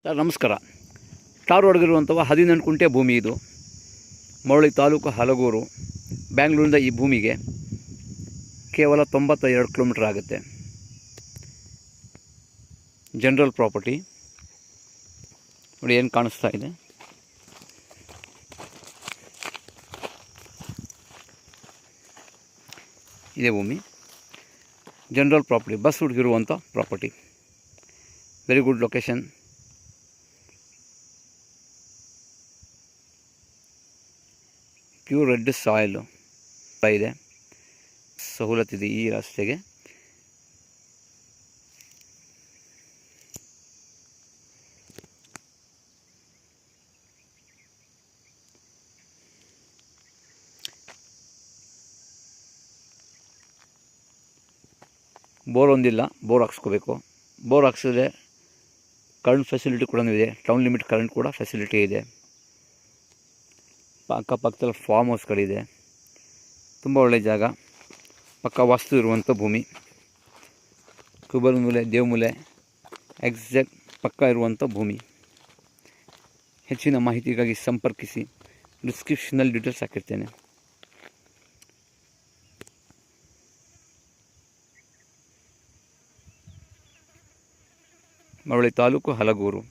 Sir ನಮಸ್ಕಾರ. ಟಾರ್ ಹೊಡೆದಿರುವಂಥ 18 ಕುಂಟೆ ಭೂಮಿ ಇದು. ಮಳವಳ್ಳಿ ತಾಲೂಕು ಹಲಗೂರು, ಬ್ಯಾಂಗ್ಳೂರಿಂದ ಈ ಭೂಮಿಗೆ ಕೇವಲ 92 ಕಿಲೋಮೀಟರ್ ಆಗುತ್ತೆ. ಜನರಲ್ ಪ್ರಾಪರ್ಟಿ ನೋಡಿ, ಏನು ಕಾಣಿಸ್ತಾ ಇದೆ. ಇದೇ ಭೂಮಿ ಜನರಲ್ ಪ್ರಾಪರ್ಟಿ, ಬಸ್ ಹುಡುಗಿರುವಂಥ property. Very good location. Pure red soil ಇದೆ, ಸವಲತ್ತಿದೆ ಈ ರಸ್ತೆಗೆ. ಬೋರ್ ಒಂದಿಲ್ಲ, ಬೋರ್ ಹಾಕ್ಸ್ಕೋಬೇಕು. ಬೋರ್ ಹಾಕ್ಸಿದ್ರೆ ಕರೆಂಟ್ ಫೆಸಿಲಿಟಿ ಕೂಡ ಇದೆ. ಟೌನ್ ಲಿಮಿಟ್ ಕರೆಂಟ್ ಕೂಡ ಫೆಸಿಲಿಟಿ ಇದೆ. ಅಕ್ಕಪಕ್ಕದಲ್ಲಿ ಫಾರ್ಮ್ ಹೌಸ್ಗಳಿದೆ. ತುಂಬ ಒಳ್ಳೆಯ ಜಾಗ, ಪಕ್ಕ ವಾಸ್ತು ಇರುವಂಥ ಭೂಮಿ. ಕುಬೇರ ಮೂಲೆ, ದೇವಮೂಲೆ ಎಕ್ಸಾಕ್ಟ್ ಪಕ್ಕ ಇರುವಂಥ ಭೂಮಿ. ಹೆಚ್ಚಿನ ಮಾಹಿತಿಗಾಗಿ ಸಂಪರ್ಕಿಸಿ. ಡಿಸ್ಕ್ರಿಪ್ಷನಲ್ಲಿ ಡೀಟೇಲ್ಸ್ ಹಾಕಿರ್ತೇನೆ. ಮಳವಳ್ಳಿ ತಾಲೂಕು ಹಲಗೂರು.